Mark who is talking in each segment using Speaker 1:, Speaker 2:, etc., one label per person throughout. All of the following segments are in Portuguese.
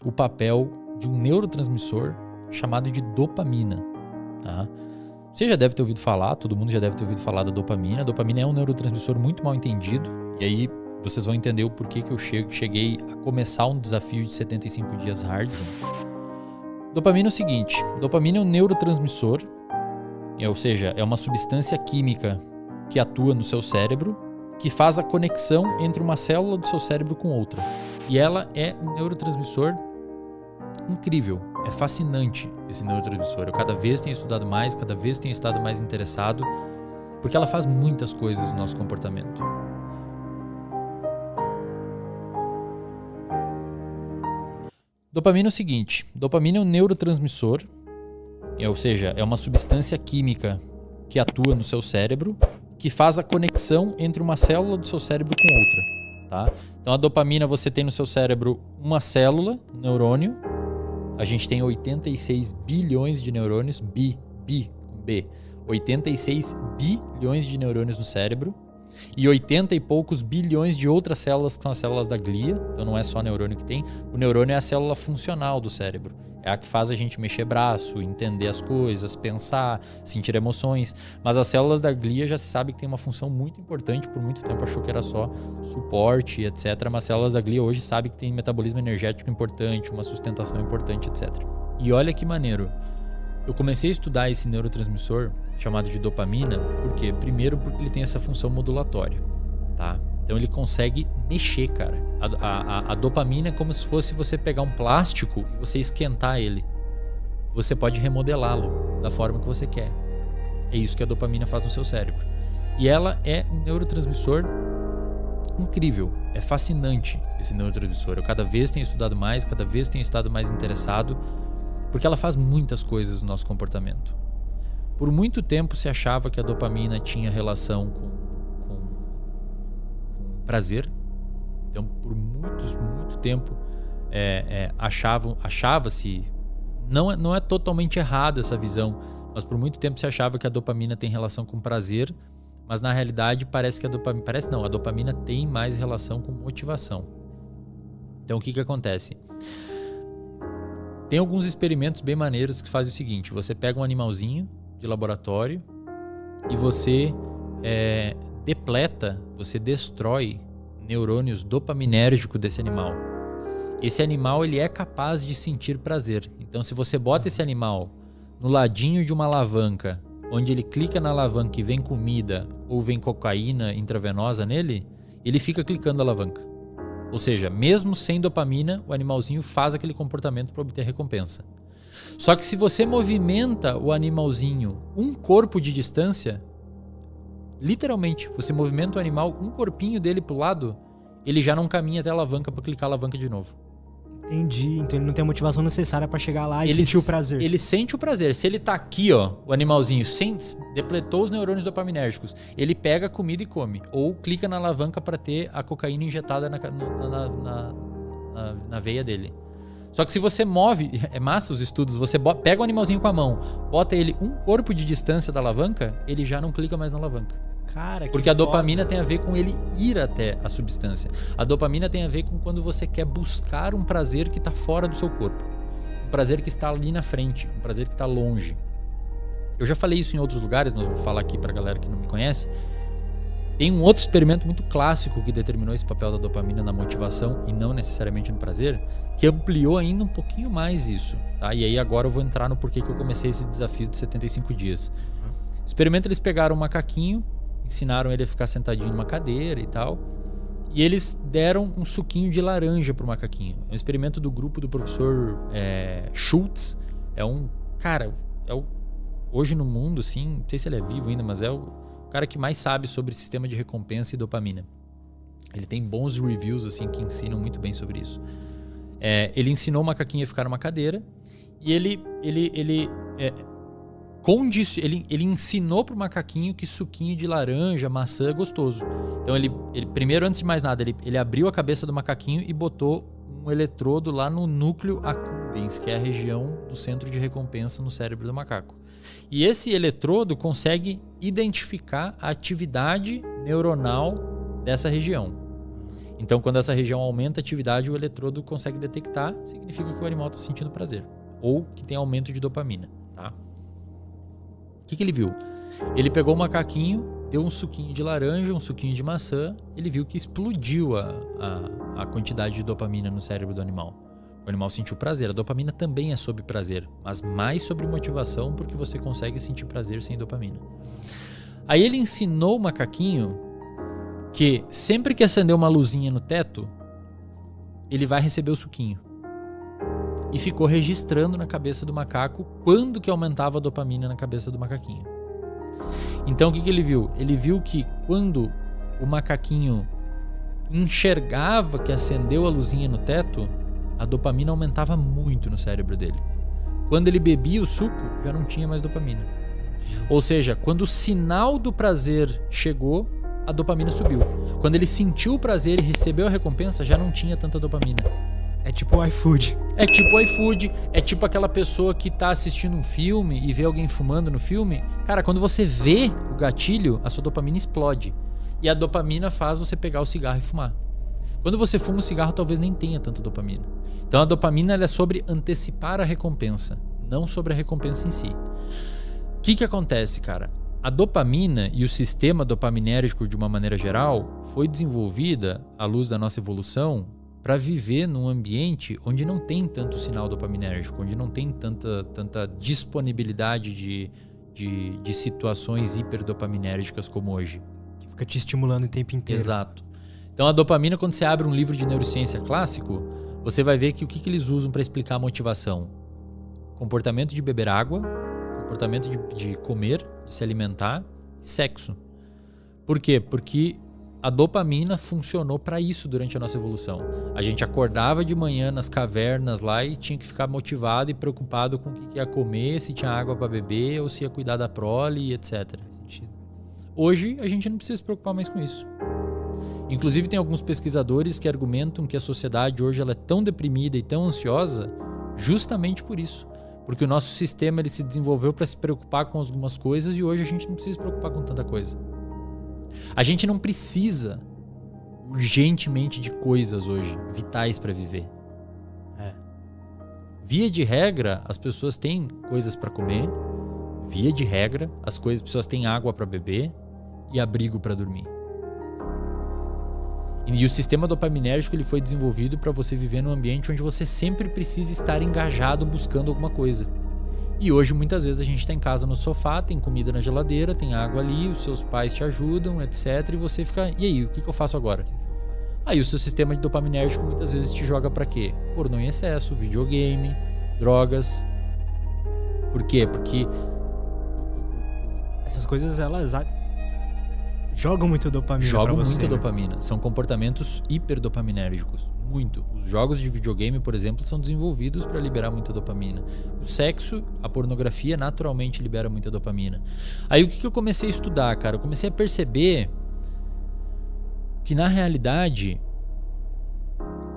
Speaker 1: o papel de um neurotransmissor chamado de dopamina. Tá? Você já deve ter ouvido falar, todo mundo já deve ter ouvido falar da dopamina. A dopamina é um neurotransmissor muito mal entendido, e aí vocês vão entender o porquê que eu cheguei a começar um desafio de 75 dias hard. Dopamina é o seguinte, dopamina é um neurotransmissor, ou seja, é uma substância química que atua no seu cérebro, que faz a conexão entre uma célula do seu cérebro com outra. E ela é um neurotransmissor incrível, é fascinante esse neurotransmissor. Eu cada vez tenho estudado mais, cada vez tenho estado mais interessado, porque ela faz muitas coisas no nosso comportamento. Dopamina é o seguinte, dopamina é um neurotransmissor, ou seja, é uma substância química que atua no seu cérebro, que faz a conexão entre uma célula do seu cérebro com outra. Tá? Então a dopamina, você tem no seu cérebro uma célula, um neurônio. A gente tem 86 bilhões de neurônios, com B, 86 bilhões de neurônios no cérebro e 80 e poucos bilhões de outras células que são as células da glia. Então não é só neurônio que tem. O neurônio é a célula funcional do cérebro. É a que faz a gente mexer braço, entender as coisas, pensar, sentir emoções. Mas as células da glia já se sabe que tem uma função muito importante. Por muito tempo achou que era só suporte, etc. Mas as células da glia hoje sabem que tem metabolismo energético importante, uma sustentação importante, etc. E olha que maneiro. Eu comecei a estudar esse neurotransmissor chamado de dopamina. Por quê? Primeiro porque ele tem essa função modulatória, tá? Então ele consegue mexer, cara. A dopamina é como se fosse você pegar um plástico e você esquentar ele. Você pode remodelá-lo da forma que você quer. É isso que a dopamina faz no seu cérebro. E ela é um neurotransmissor incrível. É fascinante esse neurotransmissor. Eu cada vez tenho estudado mais, cada vez tenho estado mais interessado, porque ela faz muitas coisas no nosso comportamento. Por muito tempo se achava que a dopamina tinha relação com prazer. Então, por muito tempo, achava-se, não é totalmente errado essa visão, mas por muito tempo se achava que a dopamina tem relação com prazer, mas na realidade parece que a dopamina tem mais relação com motivação. Então, o que acontece? Tem alguns experimentos bem maneiros que fazem o seguinte: você pega um animalzinho de laboratório e você depleta, você destrói neurônios dopaminérgicos desse animal. Esse animal ele é capaz de sentir prazer. Então, se você bota esse animal no ladinho de uma alavanca, onde ele clica na alavanca e vem comida ou vem cocaína intravenosa nele, ele fica clicando a alavanca. Ou seja, mesmo sem dopamina, o animalzinho faz aquele comportamento para obter recompensa. Só que se você movimenta o animalzinho um corpo de distância, literalmente, você movimenta o animal um corpinho dele pro lado, ele já não caminha até a alavanca para clicar a alavanca de novo.
Speaker 2: Entendi, então ele não tem a motivação necessária para chegar lá e sentir o prazer.
Speaker 1: Ele sente o prazer. Se ele tá aqui, ó, o animalzinho depletou os neurônios dopaminérgicos, ele pega a comida e come. Ou clica na alavanca para ter a cocaína injetada na veia dele. Só que se você move, é massa os estudos, você pega o animalzinho com a mão, bota ele um corpo de distância da alavanca, ele já não clica mais na alavanca.
Speaker 2: Cara,
Speaker 1: porque a dopamina tem a ver com ele ir até a substância. A dopamina tem a ver com quando você quer buscar um prazer que está fora do seu corpo. Um prazer que está ali na frente, um prazer que está longe. Eu já falei isso em outros lugares, mas eu vou falar aqui para a galera que não me conhece. Tem um outro experimento muito clássico que determinou esse papel da dopamina na motivação e não necessariamente no prazer, que ampliou ainda um pouquinho mais isso. Tá? E aí agora eu vou entrar no porquê que eu comecei esse desafio de 75 dias. O experimento, eles pegaram um macaquinho, ensinaram ele a ficar sentadinho numa cadeira e tal, e eles deram um suquinho de laranja pro macaquinho. É um experimento do grupo do professor Schultz. Hoje no mundo, assim, não sei se ele é vivo ainda, mas é o cara que mais sabe sobre sistema de recompensa e dopamina. Ele tem bons reviews, assim, que ensinam muito bem sobre isso. Ele ensinou o macaquinho a ficar numa cadeira e ele ensinou pro macaquinho que suquinho de laranja, maçã é gostoso. Então ele primeiro, antes de mais nada, ele abriu a cabeça do macaquinho e botou um eletrodo lá no núcleo accumbens, que é a região do centro de recompensa no cérebro do macaco. E esse eletrodo consegue identificar a atividade neuronal dessa região. Então, quando essa região aumenta a atividade, o eletrodo consegue detectar, significa que o animal está sentindo prazer. Ou que tem aumento de dopamina. Tá? O que ele viu? Ele pegou o macaquinho, deu um suquinho de laranja, um suquinho de maçã, ele viu que explodiu a quantidade de dopamina no cérebro do animal. O animal sentiu prazer. A dopamina também é sobre prazer, mas mais sobre motivação, porque você consegue sentir prazer sem dopamina. Aí ele ensinou o macaquinho que sempre que acender uma luzinha no teto, ele vai receber o suquinho. E ficou registrando na cabeça do macaco quando que aumentava a dopamina na cabeça do macaquinho. Então o que ele viu? Ele viu que quando o macaquinho enxergava que acendeu a luzinha no teto, a dopamina aumentava muito no cérebro dele. Quando ele bebia o suco, já não tinha mais dopamina. Ou seja, quando o sinal do prazer chegou, a dopamina subiu. Quando ele sentiu o prazer e recebeu a recompensa, já não tinha tanta dopamina.
Speaker 2: É tipo o iFood.
Speaker 1: É tipo o iFood, é tipo aquela pessoa que tá assistindo um filme e vê alguém fumando no filme. Cara, quando você vê o gatilho, a sua dopamina explode. E a dopamina faz você pegar o cigarro e fumar. Quando você fuma o cigarro, talvez nem tenha tanta dopamina. Então a dopamina ela é sobre antecipar a recompensa, não sobre a recompensa em si. O que acontece, cara? A dopamina e o sistema dopaminérgico, de uma maneira geral, foi desenvolvida, à luz da nossa evolução, para viver num ambiente onde não tem tanto sinal dopaminérgico, onde não tem tanta disponibilidade de situações hiperdopaminérgicas como hoje.
Speaker 2: Que fica te estimulando o tempo inteiro.
Speaker 1: Exato. Então a dopamina, quando você abre um livro de neurociência clássico, você vai ver que o que eles usam para explicar a motivação? Comportamento de beber água, comportamento de comer, de se alimentar, e sexo. Por quê? Porque a dopamina funcionou para isso durante a nossa evolução. A gente acordava de manhã nas cavernas lá e tinha que ficar motivado e preocupado com o que ia comer, se tinha água para beber ou se ia cuidar da prole, etc. Faz sentido. Hoje a gente não precisa se preocupar mais com isso. Inclusive tem alguns pesquisadores que argumentam que a sociedade hoje ela é tão deprimida e tão ansiosa justamente por isso. Porque o nosso sistema ele se desenvolveu para se preocupar com algumas coisas e hoje a gente não precisa se preocupar com tanta coisa. A gente não precisa urgentemente de coisas hoje, vitais para viver. Via de regra, as pessoas têm coisas para comer. Via de regra, as pessoas têm água para beber e abrigo para dormir. E o sistema dopaminérgico ele foi desenvolvido para você viver num ambiente onde você sempre precisa estar engajado buscando alguma coisa. E hoje, muitas vezes, a gente está em casa no sofá, tem comida na geladeira, tem água ali, os seus pais te ajudam, etc. E você fica, e aí, o que eu faço agora? Aí o seu sistema de dopaminérgico muitas vezes te joga para quê? Pornô em excesso, videogame, drogas. Por quê? Porque
Speaker 2: essas coisas, elas jogam muito dopamina pra você.
Speaker 1: Jogam muita dopamina. São comportamentos hiperdopaminérgicos. Muito. Os jogos de videogame, por exemplo, são desenvolvidos para liberar muita dopamina. O sexo, a pornografia, naturalmente libera muita dopamina. Aí o que eu comecei a estudar, cara? Eu comecei a perceber que, na realidade,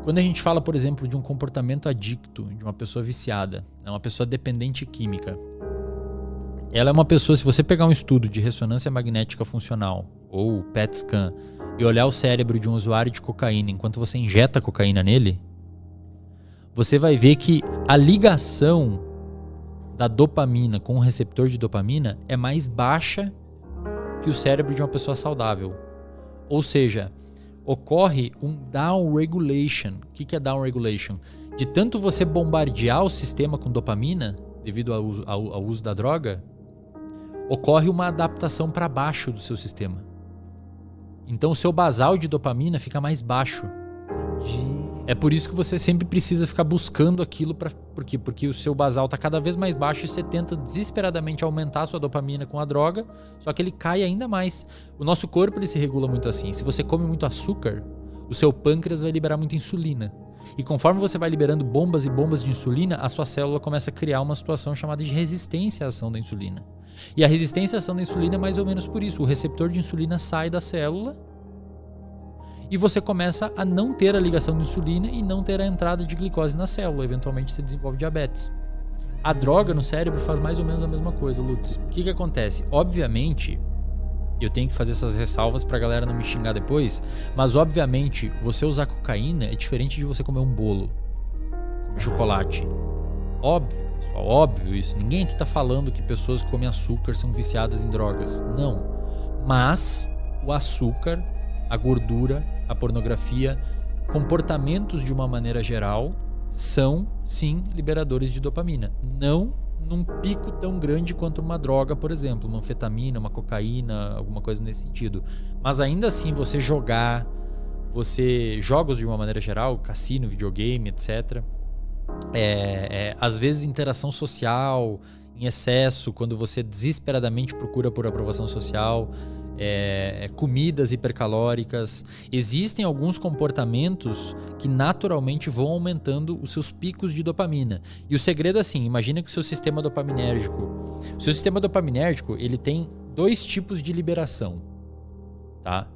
Speaker 1: quando a gente fala, por exemplo, de um comportamento adicto, de uma pessoa viciada, uma pessoa dependente química, ela é uma pessoa, se você pegar um estudo de ressonância magnética funcional ou PET scan e olhar o cérebro de um usuário de cocaína enquanto você injeta cocaína nele, você vai ver que a ligação da dopamina com o receptor de dopamina é mais baixa que o cérebro de uma pessoa saudável. Ou seja, ocorre um downregulation. O que é downregulation? De tanto você bombardear o sistema com dopamina, devido ao uso da droga, ocorre uma adaptação para baixo do seu sistema. Então o seu basal de dopamina fica mais baixo.
Speaker 2: Entendi.
Speaker 1: É por isso que você sempre precisa ficar buscando aquilo. Por quê? Porque o seu basal está cada vez mais baixo e você tenta desesperadamente aumentar a sua dopamina com a droga, só que ele cai ainda mais. O nosso corpo ele se regula muito assim. Se você come muito açúcar, o seu pâncreas vai liberar muita insulina. E conforme você vai liberando bombas e bombas de insulina, a sua célula começa a criar uma situação chamada de resistência à ação da insulina. E a resistência à ação da insulina é mais ou menos por isso. O receptor de insulina sai da célula e você começa a não ter a ligação de insulina e não ter a entrada de glicose na célula. Eventualmente você desenvolve diabetes. A droga no cérebro faz mais ou menos a mesma coisa, Lutz. O que acontece? Obviamente Eu tenho que fazer essas ressalvas pra galera não me xingar depois. Mas, obviamente, você usar cocaína é diferente de você comer um bolo, comer chocolate. Óbvio, pessoal, óbvio isso. Ninguém aqui tá falando que pessoas que comem açúcar são viciadas em drogas. Não. Mas o açúcar, a gordura, a pornografia, comportamentos de uma maneira geral são, sim, liberadores de dopamina. Não num pico tão grande quanto uma droga, por exemplo, uma anfetamina, uma cocaína, alguma coisa nesse sentido. Mas ainda assim, jogos de uma maneira geral, cassino, videogame, etc. Às vezes interação social em excesso, quando você desesperadamente procura por aprovação social, comidas hipercalóricas. Existem alguns comportamentos que naturalmente vão aumentando os seus picos de dopamina. E o segredo é assim, imagina que o seu sistema dopaminérgico... O seu sistema dopaminérgico, ele tem 2 tipos de liberação, tá?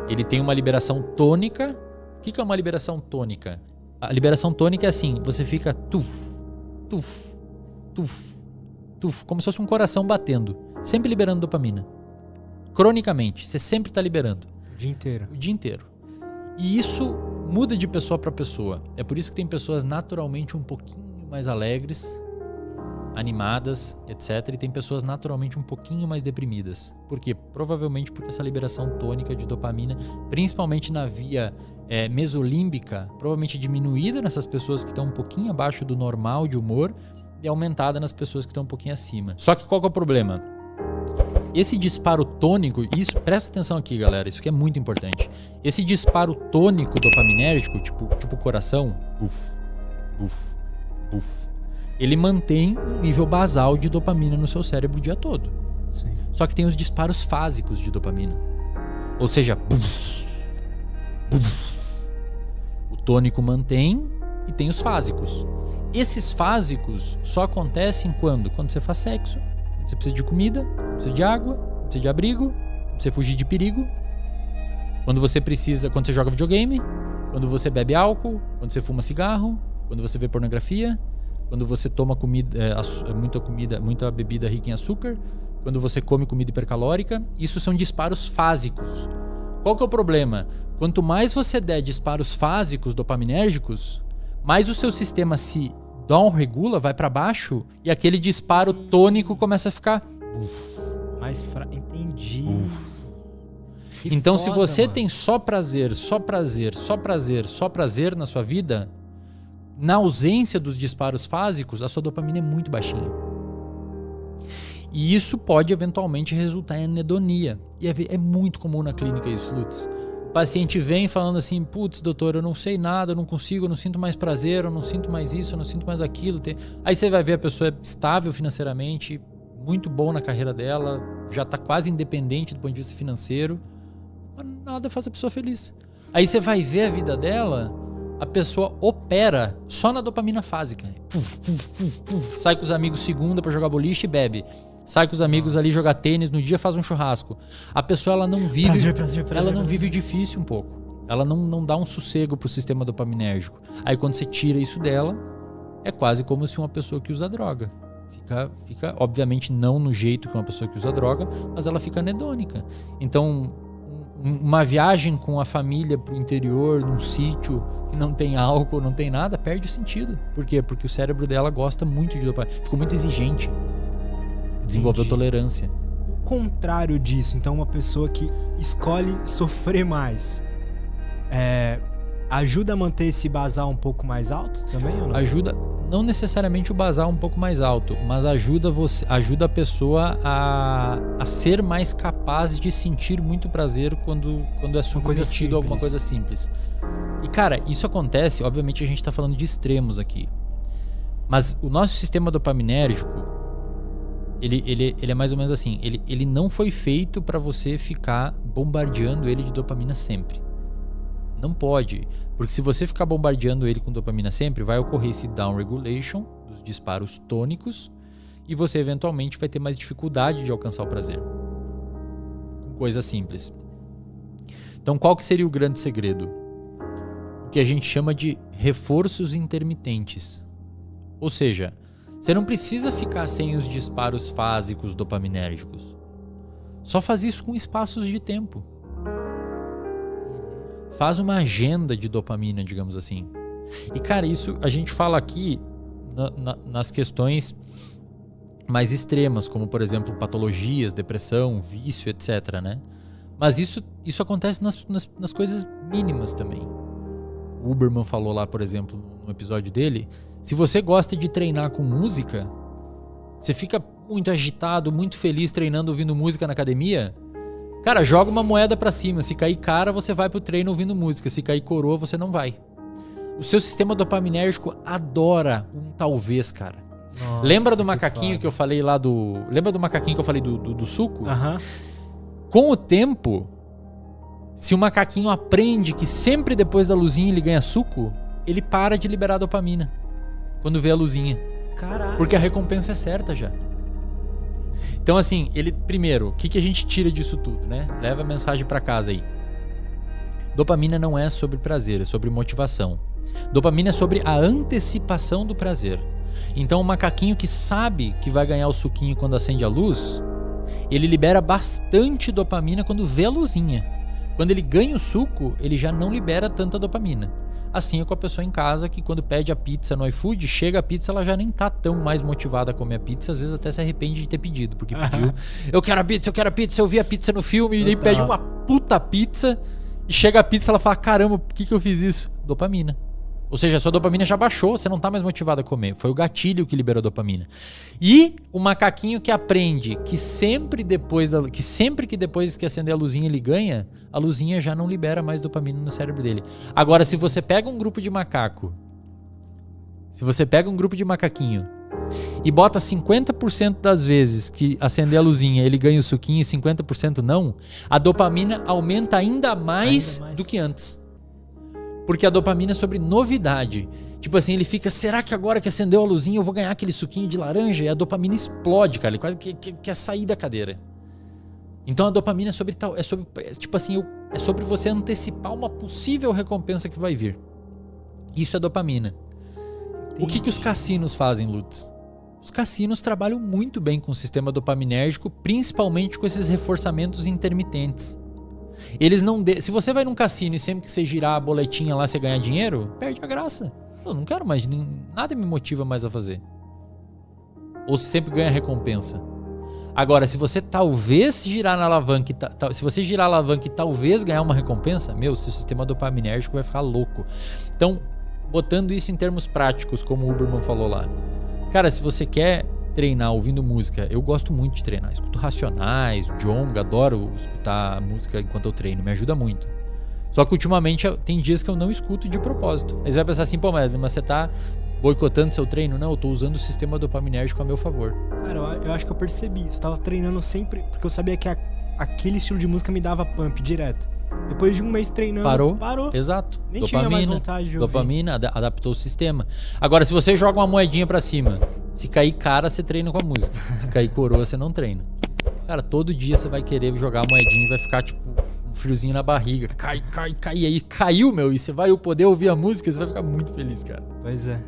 Speaker 1: Ele tem uma liberação tônica. O que é uma liberação tônica? A liberação tônica é assim, você fica tuf, tuf, tuf, tuf, como se fosse um coração batendo, sempre liberando dopamina. Cronicamente, você sempre está liberando.
Speaker 2: O dia inteiro.
Speaker 1: O dia inteiro. E isso muda de pessoa para pessoa. É por isso que tem pessoas naturalmente um pouquinho mais alegres, animadas, etc. E tem pessoas naturalmente um pouquinho mais deprimidas. Por quê? Provavelmente porque essa liberação tônica de dopamina, principalmente na via mesolímbica, provavelmente diminuída nessas pessoas que estão um pouquinho abaixo do normal de humor e aumentada nas pessoas que estão um pouquinho acima. Só que qual que é o problema? Esse disparo tônico, isso, presta atenção aqui, galera, isso aqui é muito importante. Esse disparo tônico dopaminérgico, tipo coração, buf, buf, buf, ele mantém um nível basal de dopamina no seu cérebro o dia todo.
Speaker 2: Sim.
Speaker 1: Só que tem os disparos fásicos de dopamina. Ou seja, buf, buf. O tônico mantém e tem os fásicos. Esses fásicos só acontecem quando você faz sexo, quando você precisa de comida, quando precisa de água, quando precisa de abrigo, quando você fugir de perigo, quando você joga videogame, quando você bebe álcool, quando você fuma cigarro, quando você vê pornografia, quando você toma muita bebida rica em açúcar, quando você come comida hipercalórica. Isso são disparos fásicos. Qual que é o problema? Quanto mais você der disparos fásicos dopaminérgicos, mais o seu sistema se downregula, vai para baixo, e aquele disparo tônico começa a ficar...
Speaker 2: Entendi.
Speaker 1: Então,
Speaker 2: foda,
Speaker 1: se você
Speaker 2: mano.
Speaker 1: tem só prazer, só prazer, só prazer, só prazer na sua vida, na ausência dos disparos fásicos, a sua dopamina é muito baixinha. E isso pode eventualmente resultar em anedonia. E é muito comum na clínica isso, Lutz. O paciente vem falando assim, putz, doutor, eu não sei nada, eu não consigo, eu não sinto mais prazer, eu não sinto mais isso, eu não sinto mais aquilo. Aí você vai ver a pessoa é estável financeiramente, muito bom na carreira dela, já está quase independente do ponto de vista financeiro, mas nada faz a pessoa feliz. Aí você vai ver a vida dela, a pessoa opera só na dopamina fásica. Sai com os amigos segunda para jogar boliche e bebe. Sai com os amigos ali jogar tênis, no dia faz um churrasco. A pessoa ela não vive,
Speaker 2: prazer,
Speaker 1: ela não vive o difícil um pouco. Ela não dá um sossego pro sistema dopaminérgico. Aí quando você tira isso dela, é quase como se uma pessoa que usa droga. Fica obviamente não no jeito que uma pessoa que usa droga, mas ela fica anedônica. Então, uma viagem com a família pro interior, num sítio que não tem álcool, não tem nada, perde o sentido. Por quê? Porque o cérebro dela gosta muito de dopamina. Ficou muito exigente. Desenvolveu tolerância.
Speaker 2: O contrário disso, então uma pessoa que escolhe sofrer mais, ajuda a manter esse basal um pouco mais alto também ou não?
Speaker 1: Ajuda, não necessariamente o basal um pouco mais alto, mas ajuda a pessoa a ser mais capaz de sentir muito prazer quando é submetido a alguma coisa simples. E cara, isso acontece, obviamente a gente tá falando de extremos aqui, mas o nosso sistema dopaminérgico ele é mais ou menos assim, ele não foi feito para você ficar bombardeando ele de dopamina sempre. Não pode, porque se você ficar bombardeando ele com dopamina sempre, vai ocorrer esse downregulation dos disparos tônicos e você eventualmente vai ter mais dificuldade de alcançar o prazer. Com coisas simples. Então qual que seria o grande segredo? O que a gente chama de reforços intermitentes. Ou seja, você não precisa ficar sem os disparos fásicos dopaminérgicos. Só faz isso com espaços de tempo. Faz uma agenda de dopamina, digamos assim. E, cara, isso a gente fala aqui nas questões mais extremas, como, por exemplo, patologias, depressão, vício, etc, né? Mas isso acontece nas coisas mínimas também. O Huberman falou lá, por exemplo, no episódio dele, se você gosta de treinar com música, você fica muito agitado, muito feliz treinando ouvindo música na academia, cara, joga uma moeda pra cima. Se cair cara, você vai pro treino ouvindo música. Se cair coroa, você não vai. O seu sistema dopaminérgico adora um talvez, cara.
Speaker 2: Nossa,
Speaker 1: lembra do macaquinho que eu falei lá do... Lembra do macaquinho que eu falei do suco?
Speaker 2: Aham.
Speaker 1: Com o tempo, se o macaquinho aprende que sempre depois da luzinha ele ganha suco, ele para de liberar dopamina quando vê a luzinha.
Speaker 2: Caralho.
Speaker 1: Porque a recompensa é certa já. Então, assim, primeiro, o que a gente tira disso tudo, né? Leva a mensagem pra casa aí. Dopamina não é sobre prazer, é sobre motivação. Dopamina é sobre a antecipação do prazer. Então, o macaquinho que sabe que vai ganhar o suquinho quando acende a luz, ele libera bastante dopamina quando vê a luzinha. Quando ele ganha o suco, ele já não libera tanta dopamina. Assim é com a pessoa em casa que quando pede a pizza no iFood, chega a pizza, ela já nem tá tão mais motivada a comer a pizza, às vezes até se arrepende de ter pedido, porque pediu, eu quero a pizza, eu vi a pizza no filme, e aí pede uma puta pizza, e chega a pizza, ela fala, caramba, por que eu fiz isso? Dopamina. Ou seja, a sua dopamina já baixou, você não tá mais motivado a comer. Foi o gatilho que liberou a dopamina. E o macaquinho que aprende que sempre que depois que acender a luzinha ele ganha, a luzinha já não libera mais dopamina no cérebro dele. Agora, se você pega um grupo de macaquinho e bota 50% das vezes que acender a luzinha ele ganha o suquinho e 50% não, a dopamina aumenta ainda mais do que antes. Porque a dopamina é sobre novidade. Tipo assim, ele fica, será que agora que acendeu a luzinha eu vou ganhar aquele suquinho de laranja? E a dopamina explode, cara. Ele quase quer sair da cadeira. Então a dopamina é sobre tal, é sobre você antecipar uma possível recompensa que vai vir. Isso é dopamina. O que os cassinos fazem, Lutz? Os cassinos trabalham muito bem com o sistema dopaminérgico, principalmente com esses reforçamentos intermitentes. Eles não se você vai num cassino e sempre que você girar a boletinha lá você ganhar dinheiro, perde a graça. Eu não quero mais, nada me motiva mais a fazer. Ou se sempre ganha recompensa. Agora, se você talvez girar na alavanca, se você girar a alavanca e talvez ganhar uma recompensa, seu sistema dopaminérgico vai ficar louco. Então, botando isso em termos práticos, como o Huberman falou lá. Cara, se você quer treinar ouvindo música, eu gosto muito de treinar. Escuto Racionais, Djonga, adoro escutar música enquanto eu treino, me ajuda muito. Só que ultimamente tem dias que eu não escuto de propósito. Aí você vai pensar assim, pô, mas você tá boicotando seu treino? Não, eu tô usando o sistema dopaminérgico a meu favor.
Speaker 2: Cara, eu acho que eu percebi isso. Eu tava treinando sempre, porque eu sabia que aquele estilo de música me dava pump direto. Depois de um mês treinando, parou.
Speaker 1: Exato.
Speaker 2: Nem
Speaker 1: dopamina,
Speaker 2: tinha mais vontade de ouvir.
Speaker 1: Dopamina adaptou o sistema. Agora, se você joga uma moedinha pra cima, se cair cara, você treina com a música. Se cair coroa, você não treina. Cara, todo dia você vai querer jogar a moedinha e vai ficar, tipo, um friozinho na barriga. Cai. E aí caiu, e você vai poder ouvir a música, você vai ficar muito feliz, cara.
Speaker 2: Pois é.